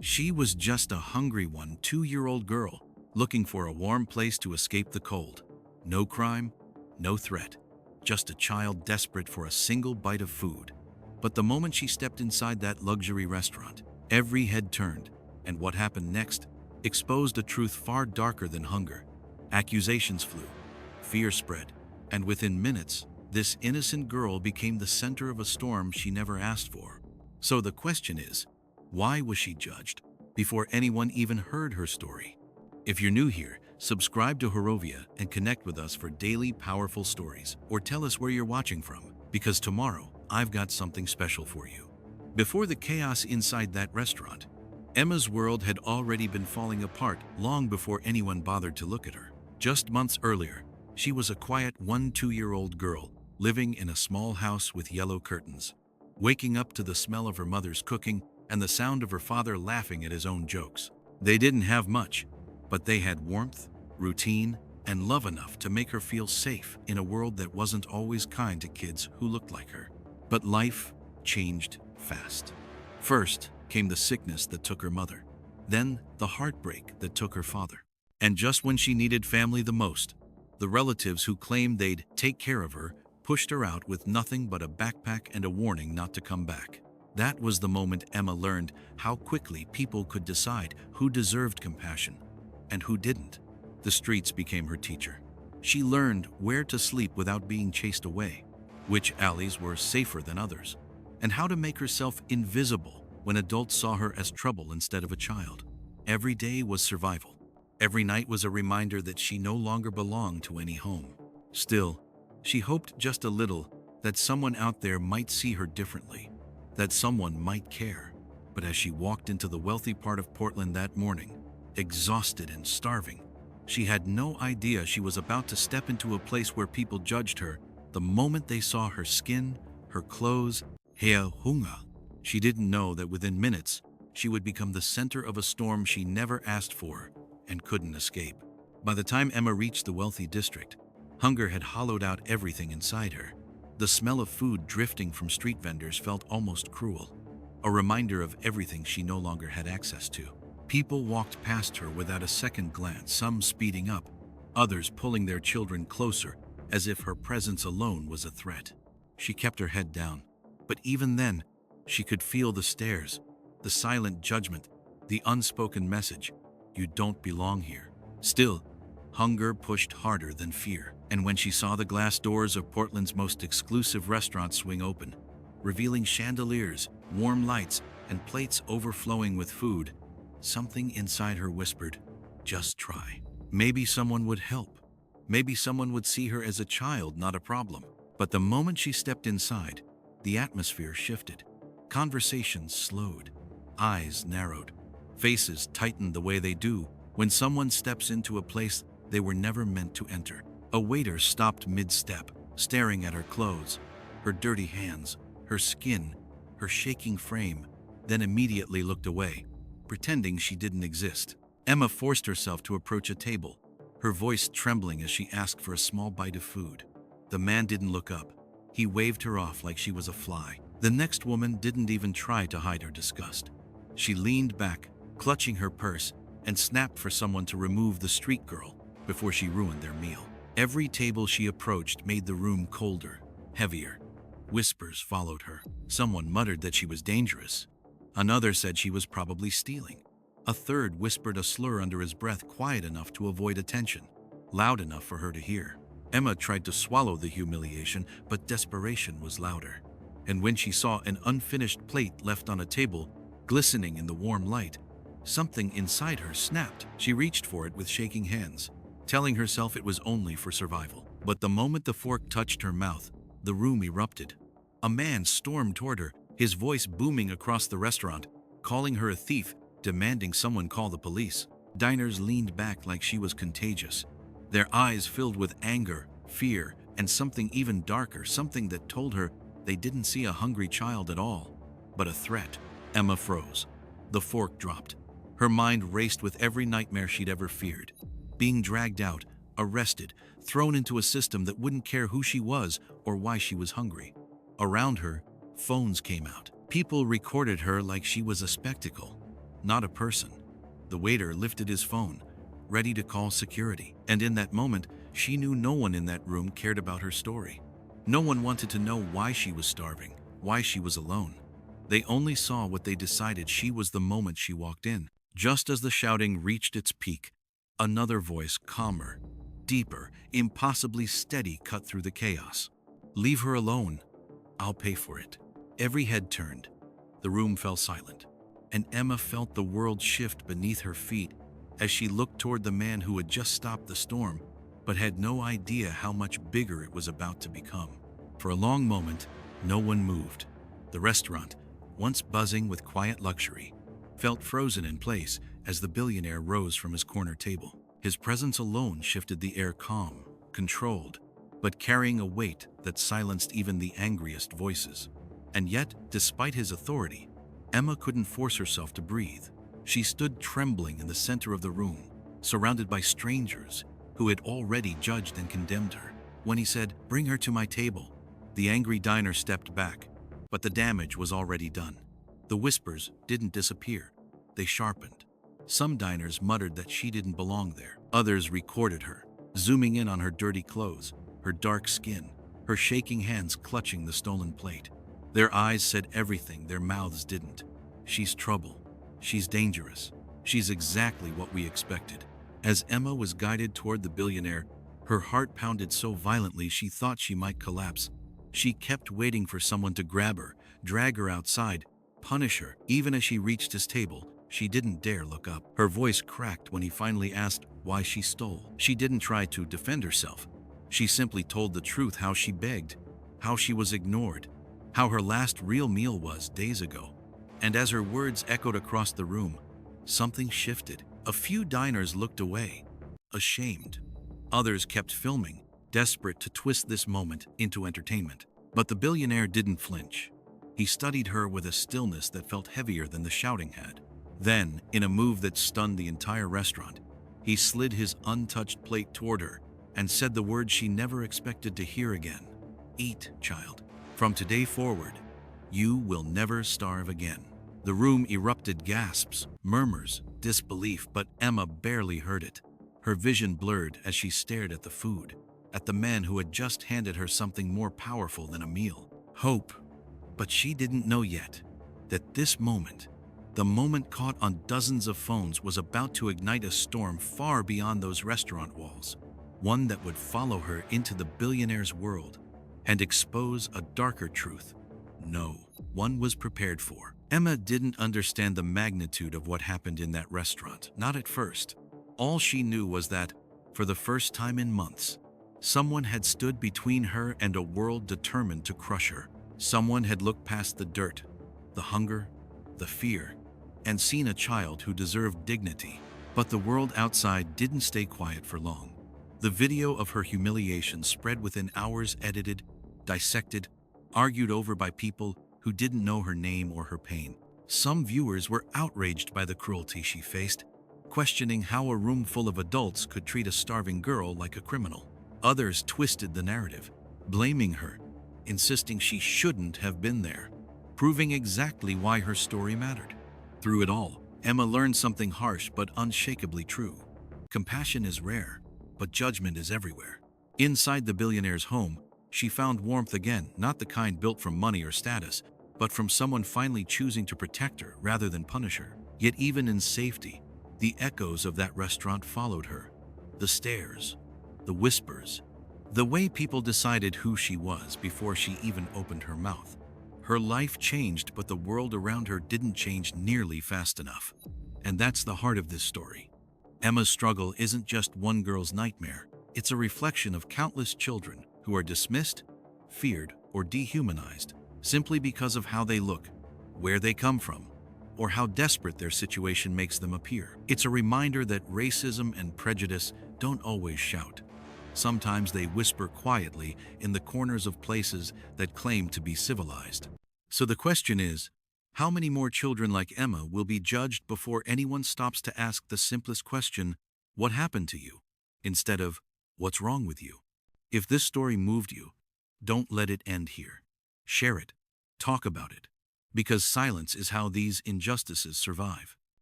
She was just a hungry 2-year-old girl looking for a warm place to escape the cold. No crime, no threat, just a child desperate for a single bite of food. But the moment she stepped inside that luxury restaurant, every head turned, and what happened next exposed a truth far darker than hunger. Accusations flew, fear spread, and within minutes, this innocent girl became the center of a storm she never asked for. So the question is, why was she judged before anyone even heard her story? If you're new here, subscribe to Horovia and connect with us for daily powerful stories, or tell us where you're watching from, because tomorrow I've got something special for you. Before the chaos inside that restaurant, Emma's world had already been falling apart long before anyone bothered to look at her. Just months earlier, she was a quiet 2-year-old girl living in a small house with yellow curtains, waking up to the smell of her mother's cooking and the sound of her father laughing at his own jokes. They didn't have much, but they had warmth, routine, and love enough to make her feel safe in a world that wasn't always kind to kids who looked like her. But life changed fast. First came the sickness that took her mother, then the heartbreak that took her father. And just when she needed family the most, the relatives who claimed they'd take care of her pushed her out with nothing but a backpack and a warning not to come back. That was the moment Emma learned how quickly people could decide who deserved compassion and who didn't. The streets became her teacher. She learned where to sleep without being chased away, which alleys were safer than others, and how to make herself invisible when adults saw her as trouble instead of a child. Every day was survival. Every night was a reminder that she no longer belonged to any home. Still, she hoped just a little that someone out there might see her differently, that someone might care. But as she walked into the wealthy part of Portland that morning, exhausted and starving, she had no idea she was about to step into a place where people judged her the moment they saw her skin, her clothes, her hunger. She didn't know that within minutes, she would become the center of a storm she never asked for and couldn't escape. By the time Emma reached the wealthy district, hunger had hollowed out everything inside her. The smell of food drifting from street vendors felt almost cruel, a reminder of everything she no longer had access to. People walked past her without a second glance, some speeding up, others pulling their children closer as if her presence alone was a threat. She kept her head down, but even then, she could feel the stares, the silent judgment, the unspoken message, "You don't belong here." Still, hunger pushed harder than fear, and when she saw the glass doors of Portland's most exclusive restaurants swing open, revealing chandeliers, warm lights, and plates overflowing with food, something inside her whispered, "Just try." Maybe someone would help. Maybe someone would see her as a child, not a problem. But the moment she stepped inside, the atmosphere shifted. Conversations slowed, eyes narrowed, faces tightened the way they do when someone steps into a place they were never meant to enter. A waiter stopped mid-step, staring at her clothes, her dirty hands, her skin, her shaking frame, then immediately looked away, pretending she didn't exist. Emma forced herself to approach a table, her voice trembling as she asked for a small bite of food. The man didn't look up. He waved her off like she was a fly. The next woman didn't even try to hide her disgust. She leaned back, clutching her purse, and snapped for someone to remove the street girl before she ruined their meal. Every table she approached made the room colder, heavier. Whispers followed her. Someone muttered that she was dangerous. Another said she was probably stealing. A third whispered a slur under his breath, quiet enough to avoid attention, loud enough for her to hear. Emma tried to swallow the humiliation, but desperation was louder. And when she saw an unfinished plate left on a table, glistening in the warm light, something inside her snapped. She reached for it with shaking hands, telling herself it was only for survival. But the moment the fork touched her mouth, the room erupted. A man stormed toward her, his voice booming across the restaurant, calling her a thief, demanding someone call the police. Diners leaned back like she was contagious, their eyes filled with anger, fear, and something even darker, something that told her they didn't see a hungry child at all, but a threat. Emma froze. The fork dropped. Her mind raced with every nightmare she'd ever feared. Being dragged out, arrested, thrown into a system that wouldn't care who she was or why she was hungry. Around her, phones came out. People recorded her like she was a spectacle. not a person. The waiter lifted his phone, ready to call security. And in that moment, she knew no one in that room cared about her story. No one wanted to know why she was starving, why she was alone. They only saw what they decided she was the moment she walked in. Just as the shouting reached its peak, another voice, calmer, deeper, impossibly steady, cut through the chaos. "Leave her alone. I'll pay for it." Every head turned. The room fell silent, and Emma felt the world shift beneath her feet as she looked toward the man who had just stopped the storm, but had no idea how much bigger it was about to become. For a long moment, no one moved. The restaurant, once buzzing with quiet luxury, felt frozen in place as the billionaire rose from his corner table. His presence alone shifted the air, calm, controlled, but carrying a weight that silenced even the angriest voices. And yet, despite his authority, Emma couldn't force herself to breathe. She stood trembling in the center of the room, surrounded by strangers who had already judged and condemned her. When he said, "Bring her to my table," the angry diner stepped back, but the damage was already done. The whispers didn't disappear, they sharpened. Some diners muttered that she didn't belong there. Others recorded her, zooming in on her dirty clothes, her dark skin, her shaking hands clutching the stolen plate. Their eyes said everything their mouths didn't. "She's trouble. She's dangerous. She's exactly what we expected." As Emma was guided toward the billionaire, her heart pounded so violently she thought she might collapse. She kept waiting for someone to grab her, drag her outside, punish her. Even as she reached his table, she didn't dare look up. Her voice cracked when he finally asked why she stole. She didn't try to defend herself. She simply told the truth: how she begged, how she was ignored, how her last real meal was days ago. And as her words echoed across the room, something shifted. A few diners looked away, ashamed. Others kept filming, desperate to twist this moment into entertainment. But the billionaire didn't flinch. He studied her with a stillness that felt heavier than the shouting had. Then, in a move that stunned the entire restaurant, he slid his untouched plate toward her and said the words she never expected to hear again. "Eat, child. From today forward, you will never starve again." The room erupted, gasps, murmurs, disbelief, but Emma barely heard it. Her vision blurred as she stared at the food, at the man who had just handed her something more powerful than a meal: hope. But she didn't know yet that this moment, the moment caught on dozens of phones, was about to ignite a storm far beyond those restaurant walls, one that would follow her into the billionaire's world and expose a darker truth no one was prepared for. Emma didn't understand the magnitude of what happened in that restaurant, not at first. All she knew was that, for the first time in months, someone had stood between her and a world determined to crush her. Someone had looked past the dirt, the hunger, the fear, and seen a child who deserved dignity. But the world outside didn't stay quiet for long. The video of her humiliation spread within hours, edited, dissected, argued over by people who didn't know her name or her pain. Some viewers were outraged by the cruelty she faced, questioning how a room full of adults could treat a starving girl like a criminal. Others twisted the narrative, blaming her, insisting she shouldn't have been there, proving exactly why her story mattered. Through it all, Emma learned something harsh but unshakably true. Compassion is rare, but judgment is everywhere. Inside the billionaire's home, she found warmth again, not the kind built from money or status, but from someone finally choosing to protect her rather than punish her. Yet even in safety, the echoes of that restaurant followed her. The stares, the whispers, the way people decided who she was before she even opened her mouth. Her life changed, but the world around her didn't change nearly fast enough. And that's the heart of this story. Emma's struggle isn't just one girl's nightmare. It's a reflection of countless children who are dismissed, feared, or dehumanized simply because of how they look, where they come from, or how desperate their situation makes them appear. It's a reminder that racism and prejudice don't always shout. Sometimes they whisper quietly in the corners of places that claim to be civilized. So the question is, how many more children like Emma will be judged before anyone stops to ask the simplest question, "What happened to you?" instead of, "What's wrong with you?" If this story moved you, don't let it end here. Share it. Talk about it. Because silence is how these injustices survive.